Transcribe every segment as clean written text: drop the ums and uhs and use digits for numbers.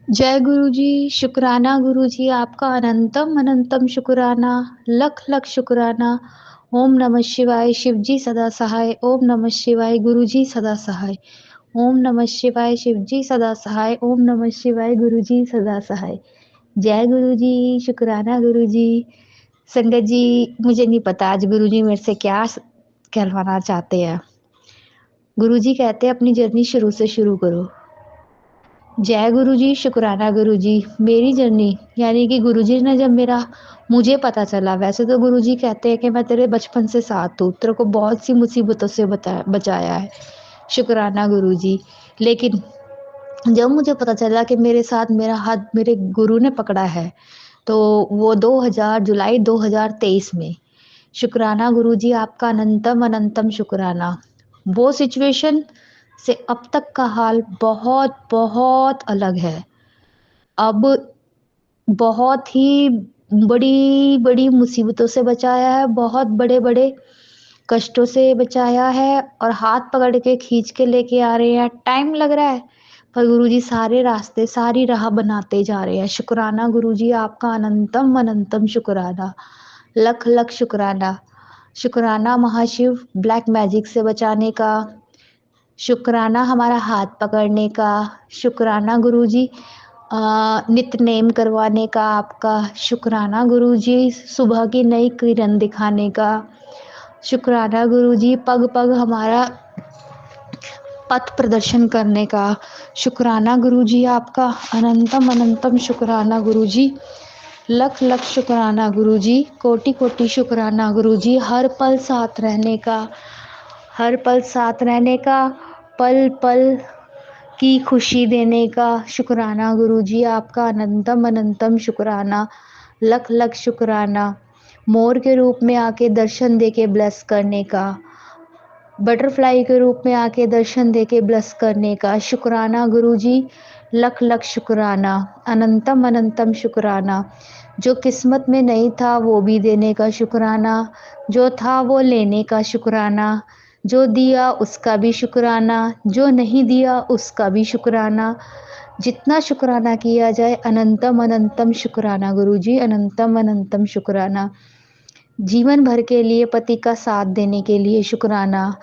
जय गुरु जी, शुक्राना गुरु जी, आपका अनंतम अनंतम शुक्राना, लख लख शुक्राना। ओम नमः शिवाय, शिव जी सदा सहाय। ओम नमः शिवाय, गुरु जी सदा सहाय। ओम नमः शिवाय, शिव जी सदा सहाय। ओम नमः शिवाय, गुरु जी सदा सहाय। जय गुरु जी, शुक्राना गुरु जी। संगत जी, मुझे नहीं पता आज गुरु जी मेरे से क्या कहलवाना चाहते हैं। गुरु जी कहते हैं अपनी जर्नी शुरू से शुरू करो। जय गुरु जी, शुक्राना गुरु जी। मेरी जर्नी यानी कि गुरु जी ने जब मुझे पता चला, वैसे तो गुरु जी कहते हैं कि मैं तेरे बचपन से साथ हूँ, तेरे को बहुत सी मुसीबतों से बचाया है, शुक्राना गुरु जी। लेकिन जब मुझे पता चला कि मेरे साथ मेरा हाथ मेरे गुरु ने पकड़ा है, तो वो 2000 जुलाई 2023 में। शुक्राना गुरु जी, आपका अनंतम अनंतम शुक्राना। वो सिचुएशन से अब तक का हाल बहुत बहुत अलग है। अब बहुत ही बड़ी-बड़ी मुसीबतों से बचाया है, बहुत बड़े-बड़े कष्टों से बचाया है और हाथ पकड़ के खींच के लेके आ रहे हैं। टाइम लग रहा है, पर गुरुजी सारे रास्ते, सारी राह बनाते जा रहे हैं। शुक्राना गुरुजी, आपका अनंतम अनंतम शुक्राना। लख लख शुक्राना। शुक्राना महाशिव ब्लैक मैजिक से बचाने का, शुक्राना हमारा हाथ पकड़ने का, शुक्राना गुरुजी नित्य-नेम करवाने का आपका, शुक्राना गुरुजी सुबह की नई किरण दिखाने का, शुक्राना गुरुजी पग-पग हमारा पथ प्रदर्शन करने का, शुक्राना गुरुजी आपका अनंतम अनंतम शुक्राना गुरुजी। लख लख शुक्राना गुरुजी, कोटि-कोटि शुक्राना गुरुजी, हर पल साथ रहने का, हर पल साथ रहने का, पल-पल की खुशी देने का, शुक्राना गुरुजी आपका अनंतम अनंतम शुक्राना। लख लख शुक्राना। मोर के रूप में आके दर्शन देके ब्लेस करने का, बटरफ्लाई के रूप में आके दर्शन देके ब्लेस करने का, शुक्राना गुरुजी। लख लख शुक्राना। अनंतम अनंतम शुक्राना। जो किस्मत में नहीं था वो भी देने का शुक्राना, जो था वो लेने का शुक्राना, जो दिया उसका भी शुक्राना, जो नहीं दिया उसका भी शुक्राना। जितना शुक्राना किया जाए, अनंतम अनंतम शुक्राना गुरुजी, अनंतम अनंतम शुक्राना। जीवन भर के लिए पति का साथ देने के लिए शुक्राना,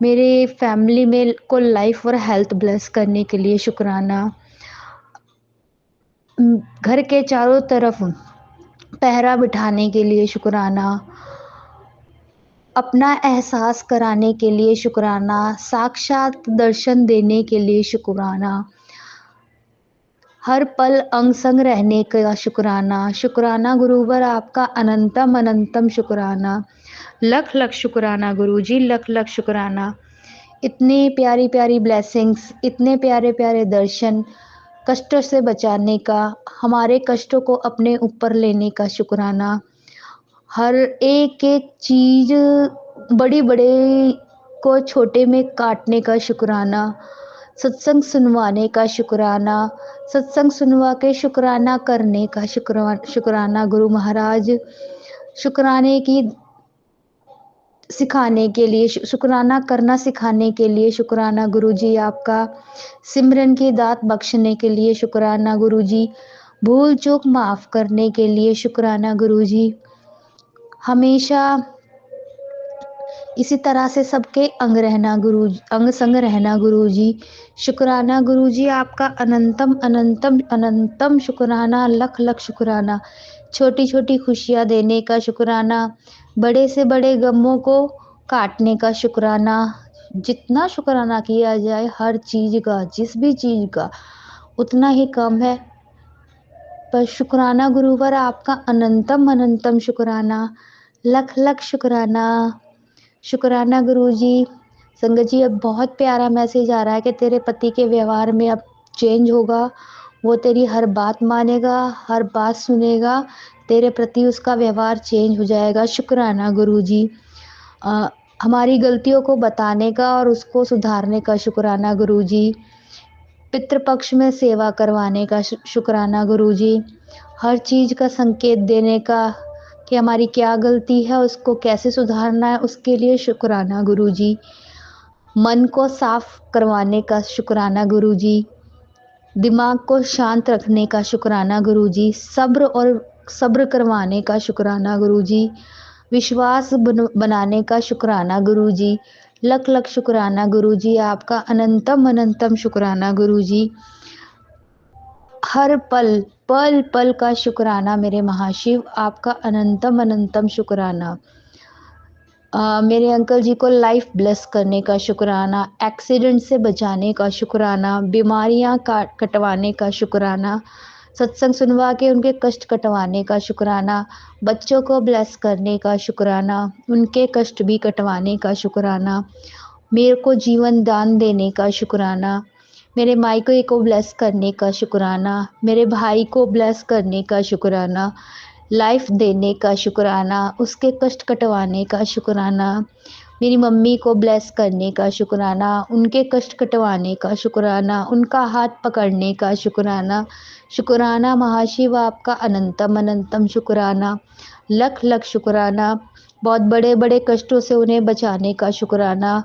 मेरे फैमिली में को लाइफ और हेल्थ ब्लेस करने के लिए शुक्राना, घर के चारों तरफ पहरा बिठाने के लिए शुक्राना, अपना एहसास कराने के लिए शुक्राना, साक्षात दर्शन देने के लिए शुक्राना, हर पल अंग संग रहने का शुक्राना। शुक्राना गुरुवर आपका अनंतम अनंतम शुक्राना। लख लख शुक्राना गुरुजी, लख लख शुक्राना। इतनी प्यारी प्यारी ब्लेसिंग्स, इतने प्यारे प्यारे दर्शन, कष्टों से बचाने का, हमारे कष्टों को अपने ऊपर लेने का शुक्राना, हर एक एक चीज़ बड़ी बड़े को छोटे में काटने का शुक्राना, सत्संग सुनवाने का शुक्राना, सत्संग सुनवा के शुक्राना करने का शुक्राना गुरु महाराज, शुक्राने की सिखाने के लिए, शुक्राना करना सिखाने के लिए शुक्राना गुरुजी आपका, सिमरन की दात बख्शने के लिए शुक्राना गुरुजी, भूल चूक माफ़ करने के लिए शुक्राना गुरुजी, हमेशा इसी तरह से सबके अंग संग रहना गुरुजी, शुक्राना गुरुजी आपका अनंतम अनंतम अनंतम शुक्राना, लख लख शुक्राना। छोटी छोटी खुशियाँ देने का शुक्राना, बड़े से बड़े गमों को काटने का शुक्राना। जितना शुक्राना किया जाए हर चीज़ का, जिस भी चीज़ का, उतना ही कम है। पर शुक्राना गुरुवर आपका अनंतम अनंतम शुक्राना, लख लख शुक्राना। शुक्राना गुरुजी। संगत जी, अब बहुत प्यारा मैसेज आ रहा है कि तेरे पति के व्यवहार में अब चेंज होगा, वो तेरी हर बात मानेगा, हर बात सुनेगा, तेरे प्रति उसका व्यवहार चेंज हो जाएगा। शुक्राना गुरुजी। हमारी गलतियों को बताने का और उसको सुधारने का शुक्राना गुरुजी। पितृपक्ष में सेवा करवाने का शुक्राना गुरुजी। हर चीज़ का संकेत देने का कि हमारी क्या गलती है, उसको कैसे सुधारना है, उसके लिए शुक्राना गुरुजी। मन को साफ करवाने का शुक्राना गुरुजी। दिमाग को शांत रखने का शुक्राना गुरुजी, सब्र करवाने का शुक्राना गुरुजी, विश्वास बनाने का शुक्राना गुरुजी, लख लख शुक्राना गुरुजी, आपका अनंतम अनंतम शुक्राना गुरुजी। हर पल पल पल का शुक्राना मेरे महाशिव, आपका अनंतम अनंतम शुक्राना। मेरे अंकल जी को लाइफ ब्लेस करने का शुक्राना, एक्सीडेंट से बचाने का शुक्राना, बीमारियां कटवाने का शुक्राना, सत्संग सुनवा के उनके कष्ट कटवाने का शुक्राना, बच्चों को ब्लेस करने का शुक्राना, उनके कष्ट भी कटवाने का शुक्राना, मेरे को जीवन दान देने का शुक्राना, मेरे मायके को ब्लेस करने का शुक्राना, मेरे भाई को ब्लेस करने का शुक्राना, लाइफ देने का शुक्राना, उसके कष्ट कटवाने का शुक्राना, मेरी मम्मी को ब्लेस करने का शुक्राना, उनके कष्ट कटवाने का शुक्राना, उनका हाथ पकड़ने का शुक्राना। शुक्राना महाशिव, आपका अनंतम अनंतम शुक्राना, लख लख शुक्राना। बहुत बड़े बड़े कष्टों से उन्हें बचाने का शुक्राना,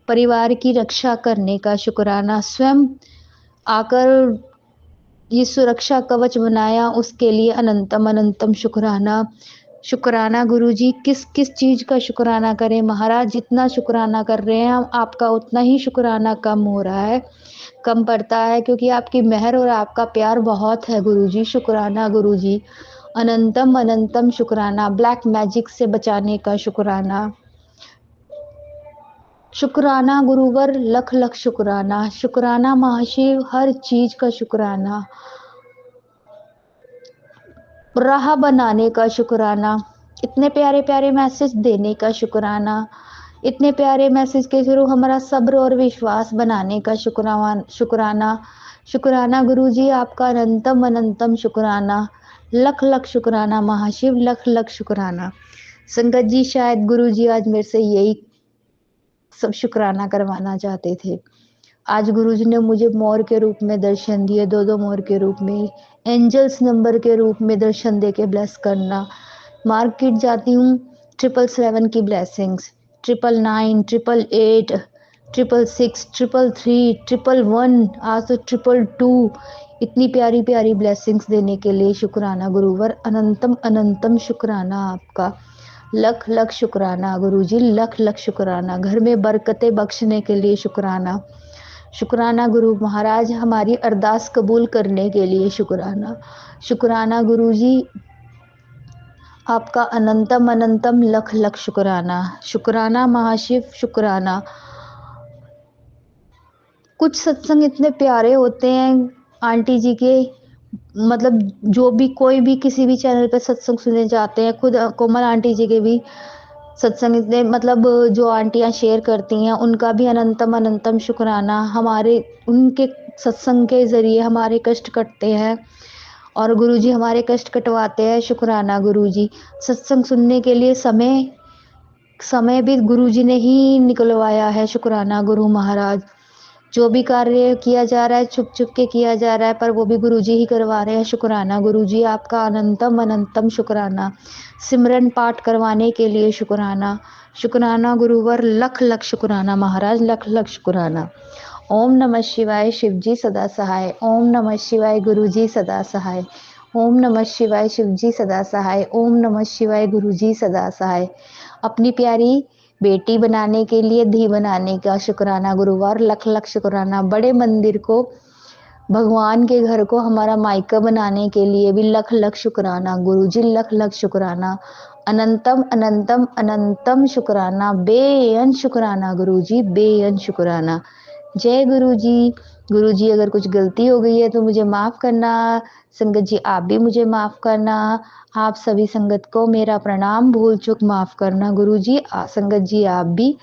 परिवार की रक्षा करने का शुक्राना, स्वयं आकर ये सुरक्षा कवच बनाया, उसके लिए अनंतम अनंतम शुक्राना। शुक्राना गुरुजी, किस किस चीज़ का शुक्राना करें महाराज, जितना शुक्राना कर रहे हैं हम आपका उतना ही शुक्राना कम हो रहा है, कम पड़ता है, क्योंकि आपकी मेहर और आपका प्यार बहुत है गुरुजी। शुक्राना गुरुजी, अनंतम अनंतम शुक्राना। ब्लैक मैजिक से बचाने का शुक्राना। शुक्राना गुरुवर, लख लख शुक्राना। शुक्राना महाशिव, हर चीज का शुक्राना। राह बनाने का शुक्राना, इतने प्यारे प्यारे मैसेज देने का शुक्राना, इतने प्यारे मैसेज के थ्रू हमारा सब्र और विश्वास बनाने का शुक्राना। शुक्राना गुरुजी, आपका अनंतम अनंतम शुक्राना, लख लख शुक्राना महाशिव, लख लख शुक्राना। संगत जी, शायद गुरुजी आज मेरे से यही सब शुक्राना करवाना चाहते थे। आज गुरुजी ने मुझे मोर के रूप में दर्शन दिए, दो दो मोर के रूप में, एंजल्स नंबर के रूप में दर्शन दे के ब्लेस करना। मार्केट जाती हूँ, 777 की ब्लेसिंग्स, 999, 888, 666, 333, 111, आज तो 222, इतनी प्यारी प्यारी ब्लेसिंग्स देने के लिए शुक्राना गुरुवर, अनंतम अनंतम शुक्राना आपका। लख लख शुक्राना गुरुजी, लख लख शुक्राना। घर में बरकतें बख्शने के लिए शुक्राना। शुक्राना गुरु महाराज, हमारी अरदास कबूल करने के लिए शुक्राना। शुक्राना गुरुजी, आपका अनंतम अनंतम लख लख शुक्राना। शुक्राना महाशिव, शुक्राना। कुछ सत्संग इतने प्यारे होते हैं आंटी जी के, मतलब जो भी कोई भी किसी भी चैनल पे सत्संग सुने जाते हैं, खुद कोमल आंटी जी के भी सत्संग इतने, मतलब जो आंटियां शेयर करती हैं उनका भी अनंतम अनंतम शुक्राना। हमारे उनके सत्संग के ज़रिए हमारे कष्ट कटते हैं और गुरुजी हमारे कष्ट कटवाते हैं। शुक्राना गुरुजी। सत्संग सुनने के लिए समय समय भी गुरुजी ने ही निकलवाया है। शुक्राना गुरु महाराज। जो भी कार्य किया जा रहा है छुप छुप के किया जा रहा है, पर वो भी गुरुजी ही करवा रहे हैं। शुक्राना गुरुजी, आपका अनंतम अनंतम शुक्राना। सिमरन पाठ करवाने के लिए शुक्राना। शुक्राना गुरुवर, लख लख शुक्राना महाराज, लख लख शुक्राना। ओम नमः शिवाय, शिवजी सदा सहाय। ओम नमः शिवाय, गुरुजी सदा सहाय। ओम नमः शिवाय, शिवजी सदा सहाय। ओम नमः शिवाय, गुरुजी सदा सहाय। अपनी प्यारी बेटी बनाने के लिए धी बनाने का शुक्राना गुरुवार, लख लख शुक्राना। बड़े मंदिर को, भगवान के घर को हमारा मायका बनाने के लिए भी लख लख शुक्राना गुरुजी, लख लख शुक्राना। अनंतम अनंतम अनंतम शुक्राना, बेअन शुक्राना गुरुजी, बेअन शुक्राना। जय गुरुजी। गुरुजी, अगर कुछ गलती हो गई है तो मुझे माफ़ करना। संगत जी, आप भी मुझे माफ़ करना। आप सभी संगत को मेरा प्रणाम, भूल चूक माफ़ करना गुरुजी। संगत जी आप भी।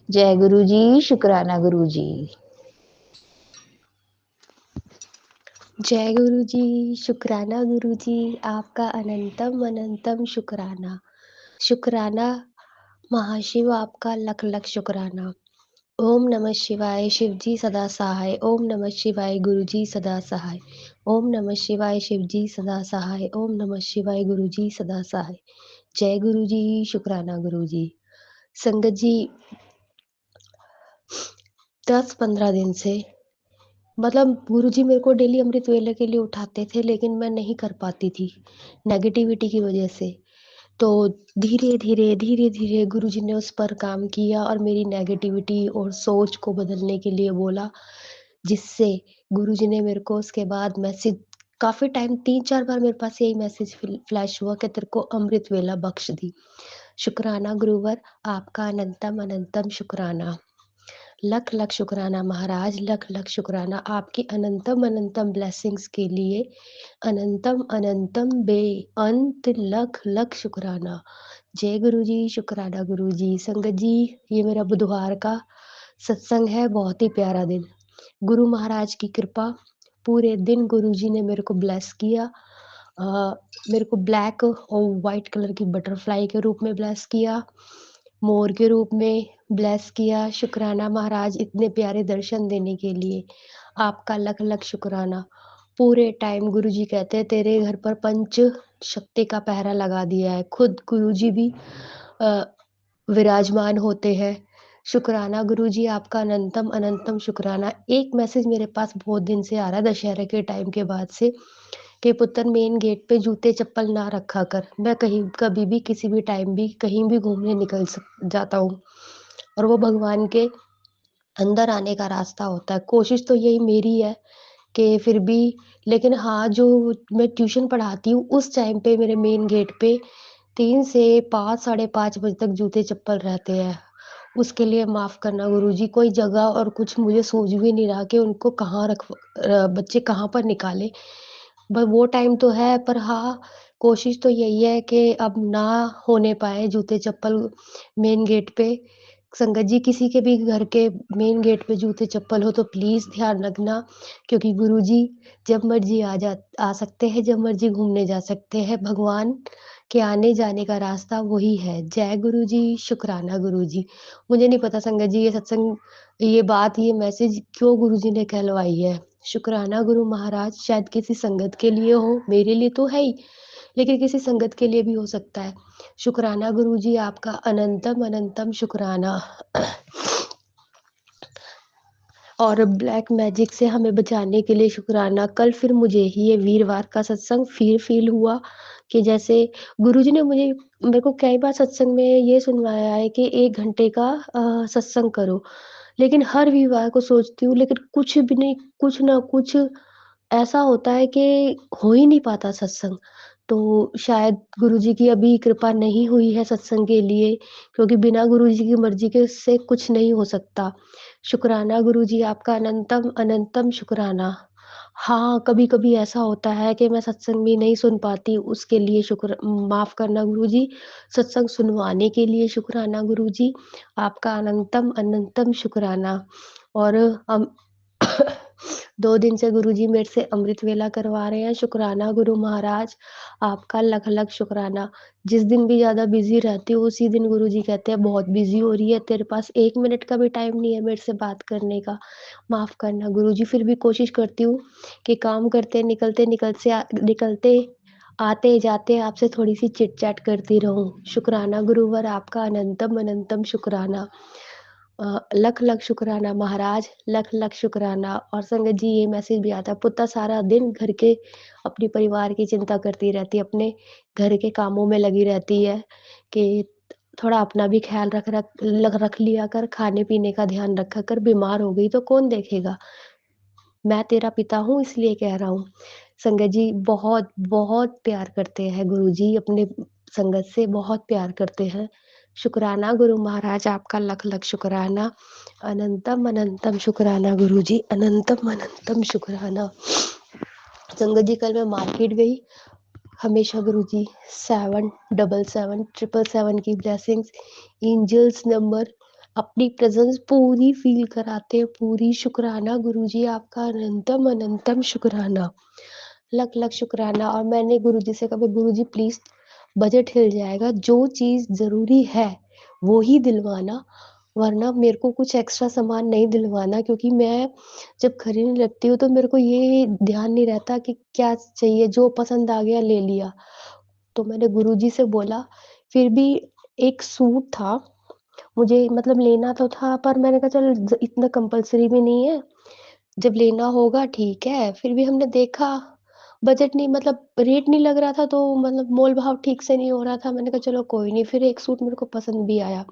जय गुरुजी, शुक्राना गुरुजी। जय गुरुजी, शुक्राना गुरुजी, आपका अनंतम अनंतम शुक्राना। शुक्राना महाशिव, आपका लख लख शुक्राना। ओम नमः शिवाय, शिवजी सदा सहाय। ओम नमः शिवाय, गुरुजी सदा सहाय। ओम नमः शिवाय, शिवजी सदा सहाय। ओम नमः शिवाय, गुरुजी सदा सहाय। जय गुरुजी, शुक्राना गुरुजी। संगत जी, 10-15 दिन से मतलब गुरुजी मेरे को डेली अमृत वेले के लिए उठाते थे, लेकिन मैं नहीं कर पाती थी, नेगेटिविटी की वजह से। तो धीरे-धीरे, धीरे-धीरे गुरुजी ने उस पर काम किया और मेरी नेगेटिविटी और सोच को बदलने के लिए बोला, जिससे गुरुजी ने मेरे को उसके बाद मैसेज काफ़ी टाइम 3-4 बार मेरे पास यही मैसेज फ्लैश हुआ कि तेरे को अमृत वेला बख्श दी। शुक्राना गुरुवर, आपका अनंतम अनंतम शुक्राना। लख-लख शुक्राना महाराज, लख-लख शुक्राना आपकी अनंतम अनंतम ब्लेसिंग्स के लिए, अनंतम अनंतम बेअंत लख-लख शुक्राना। जय गुरुजी, शुक्राना गुरुजी। संगत जी, ये मेरा बुधवार का सत्संग है, बहुत ही प्यारा दिन। गुरु महाराज की कृपा, पूरे दिन गुरुजी ने मेरे को ब्लेस किया। अ, मेरे को ब्लैक और व्हाइट कलर की बटरफ्लाई के रूप में ब्लेस किया, मोर के रूप में ब्लेस किया। शुक्राना महाराज इतने प्यारे दर्शन देने के लिए, आपका लख-लख शुक्राना। पूरे टाइम गुरुजी कहते हैं तेरे घर पर पंच शक्ति का पहरा लगा दिया है। खुद गुरुजी भी अ, विराजमान होते हैं। शुक्राना गुरुजी आपका अनंतम अनंतम शुक्राना। एक मैसेज मेरे पास बहुत दिन से आ रहा है दशहरे के टाइम के बाद से कि पुत्र मेन गेट पे जूते-चप्पल ना रखा कर। मैं कहीं कभी भी किसी भी टाइम भी कहीं भी घूमने निकल जाता हूँ और वो भगवान के अंदर आने का रास्ता होता है। कोशिश तो यही मेरी है कि फिर भी लेकिन हाँ, जो मैं ट्यूशन पढ़ाती हूँ उस टाइम पे मेरे मेन गेट पे 3 से 5 साढ़े 5 बजे तक जूते-चप्पल रहते हैं। उसके लिए माफ़ करना गुरुजी, कोई जगह और कुछ मुझे सूझ भी नहीं रहा कि उनको कहाँ बच्चे कहाँ पर निकालें। वो टाइम तो है पर हाँ, कोशिश तो यही है कि अब ना होने पाए जूते-चप्पल मेन गेट पे। संगत जी किसी के भी घर के मेन गेट पे जूते-चप्पल हो तो प्लीज़ ध्यान रखना, क्योंकि गुरुजी जब मर्ज़ी आ सकते हैं, जब मर्ज़ी घूमने जा सकते हैं। भगवान के आने-जाने का रास्ता वही है। जय गुरुजी, शुक्राना गुरुजी। मुझे नहीं पता संगत जी ये सत्संग, ये बात, ये मैसेज क्यों गुरुजी ने कहलवाई है। शुक्राना गुरु महाराज, शायद किसी संगत के लिए हो, मेरे लिए तो है ही, लेकिन किसी संगत के लिए भी हो सकता है। शुक्राना गुरुजी आपका अनंतम अनंतम शुक्राना। और ब्लैक मैजिक से हमें बचाने के लिए शुक्राना। कल फिर मुझे ही ये वीरवार का सत्संग फिर फ़ील हुआ कि जैसे गुरुजी ने मुझे मेरे को कई बार सत्संग में ये सुनवाया है कि 1 घंटे का सत्संग करो। लेकिन हर वीरवार को सोचती हूँ, लेकिन कुछ भी नहीं, कुछ ना कुछ ऐसा होता है कि हो ही नहीं पाता सत्संग। तो शायद गुरुजी की अभी कृपा नहीं हुई है सत्संग के लिए, क्योंकि बिना गुरुजी की मर्ज़ी के से कुछ नहीं हो सकता। शुक्राना गुरुजी आपका अनंतम अनंतम शुक्राना। हाँ, कभी-कभी ऐसा होता है कि मैं सत्संग भी नहीं सुन पाती, उसके लिए माफ़ करना गुरुजी। सत्संग सुनवाने के लिए शुक्राना गुरुजी, आपका अनंतम अनंतम शुक्राना। और हम 2 दिन से गुरुजी मेरे से अमृत वेला करवा रहे हैं। शुक्राना गुरु महाराज, आपका लख-लख शुक्राना। जिस दिन भी ज़्यादा बिज़ी रहती हूँ, उसी दिन गुरुजी कहते हैं बहुत बिज़ी हो रही है, तेरे पास 1 मिनट का भी टाइम नहीं है मेरे से बात करने का, माफ़ करना गुरुजी। फिर भी कोशिश करती हूँ कि काम करते, निकलते, आते-जाते आपसे थोड़ी-सी चिट-चैट करती रहूँ। शुक्राना गुरुवर, आपका अनंतम अनंतम शुक्राना। लख-लख शुक्राना महाराज, लख-लख शुक्राना। और संगत जी ये मैसेज भी आता है, पुत्ता सारा दिन घर के अपने परिवार की चिंता करती रहती है, अपने घर के कामों में लगी रहती है कि थोड़ा अपना भी ख़्याल रख लिया कर, खाने-पीने का ध्यान रखा कर, बीमार हो गई तो कौन देखेगा? मैं तेरा पिता हूँ इसलिए कह रहा हूँ। संगत जी बहुत, बहुत प्यार करते हैं गुरुजी अपने संगत से बहुत प्यार करते हैं। शुक्राना गुरु महाराज आपका लख-लख शुक्राना। अनंतम अनंतम शुक्राना गुरुजी, अनंतम अनंतम शुक्राना। संगत जी कल मैं मार्केट गई, हमेशा गुरुजी 77777 की ब्लेसिंग्स, एंजल्स नंबर, अपनी प्रेज़ेंस पूरी फ़ील कराते हैं, पूरी। शुक्राना गुरुजी आपका अनंतम अनंतम शुक्राना। लख-लख शुक्राना। और मैंने गुरुजी से कहा गुरुजी प्लीज़ बजट हिल जाएगा, जो चीज़ ज़रूरी है, वो ही दिलवाना, वरना मेरे को कुछ एक्स्ट्रा सामान नहीं दिलवाना, क्योंकि मैं जब खरीदने लगती हूँ, तो मेरे को ये ध्यान नहीं रहता कि क्या चाहिए, जो पसंद आ गया ले लिया। तो मैंने गुरुजी से बोला, फिर भी एक सूट था, मुझे मतलब लेना तो था, पर मैंने कहा चल इतना कंपल्सरी भी नहीं है, जब लेना होगा ठीक है, फिर भी हमने देखा बजट नहीं मतलब रेट नहीं लग रहा था तो मतलब मोल-भाव ठीक से नहीं हो रहा था। मैंने कहा चलो कोई नहीं, फिर एक सूट मेरे को पसंद भी आया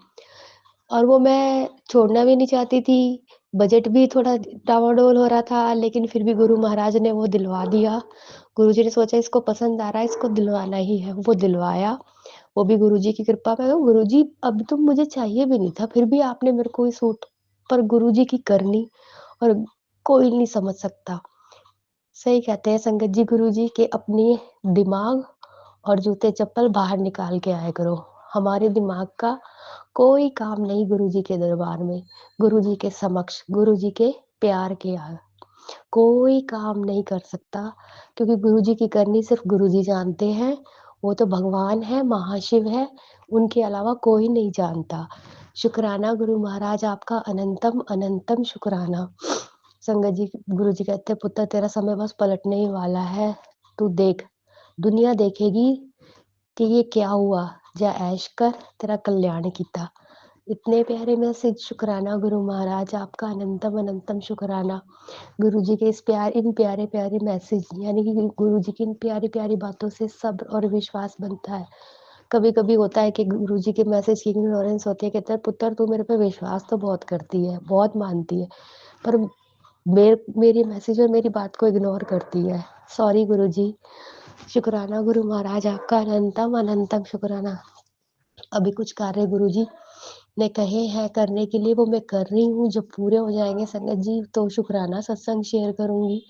और वो मैं छोड़ना भी नहीं चाहती थी। बजट भी थोड़ा डावाडोल हो रहा था, लेकिन फिर भी गुरु महाराज ने वो दिलवा दिया। गुरुजी ने सोचा इसको पसंद आ रहा है, इसको दिलवाना ही है, वो दिलवाया। वो भी गुरुजी की कृपा। मैं कहूँ गुरुजी अब तो मुझे चाहिए भी नहीं था, फिर भी आपने मेरे को ये सूट पर गुरुजी की करनी और कोई नहीं समझ सकता। सही कहते हैं संगत जी गुरुजी कि अपनी दिमाग और जूते-चप्पल बाहर निकाल के आया करो। हमारे दिमाग का कोई काम नहीं गुरुजी के दरबार में, गुरुजी के समक्ष, गुरुजी के प्यार के कोई काम नहीं कर सकता क्योंकि गुरुजी की करनी सिर्फ़ गुरुजी जानते हैं। वो तो भगवान है, महाशिव है, उनके अलावा कोई नहीं जानता। शुक्राना गुरु महाराज आपका अनंतम, अनंतम शुक्राना। संगत जी गुरुजी कहते हैं पुत्र तेरा समय बस पलटने ही वाला है, तू देख, दुनिया देखेगी कि ये क्या हुआ, जा ऐश कर, तेरा कल्याण किता। इतने प्यारे मैसेज शुक्राना गुरु महाराज आपका अनंतम अनंतम शुक्राना। गुरुजी के इस इन प्यारे-प्यारे मैसेज यानी कि गुरुजी की इन प्यारी-प्यारी बातों से सब्र और विश्वास बनता है। कभी-कभी होता है कि गुरुजी के मैसेज की इग्नोरेंस होती है, कहते हैं पुत्र तू मेरे पे विश्वास तो बहुत करती है, बहुत मानती है, पर मेरी मैसेज और मेरी बात को इग्नोर करती है। सॉरी गुरुजी। शुक्राना गुरु महाराज आपका अनंतम अनंतम शुक्राना। अभी कुछ कार्य गुरुजी ने कहे हैं करने के लिए वो मैं कर रही हूँ, जब पूरे हो जाएँगे संगत जी तो शुक्राना सत्संग शेयर करूँगी।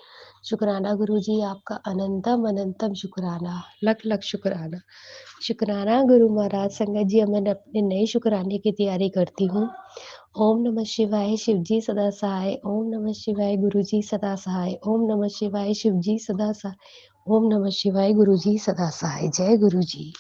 शुक्राना गुरुजी आपका अनंतम अनंतम शुक्राना, लख-लख शुक्राना। शुक्राना गुरु महाराज संगत जी अब मैं अपने नए शुक्राने की तैयारी करती हूँ। ओम नमः शिवाय शिव जी सदा सहाय, ओम नमः शिवाय गुरु जी सदा सहाय, ओम नमः शिवाय शिव जी सदा सहाय, ओम नमः शिवाय गुरु जी सदा सहाय। जय गुरु जी।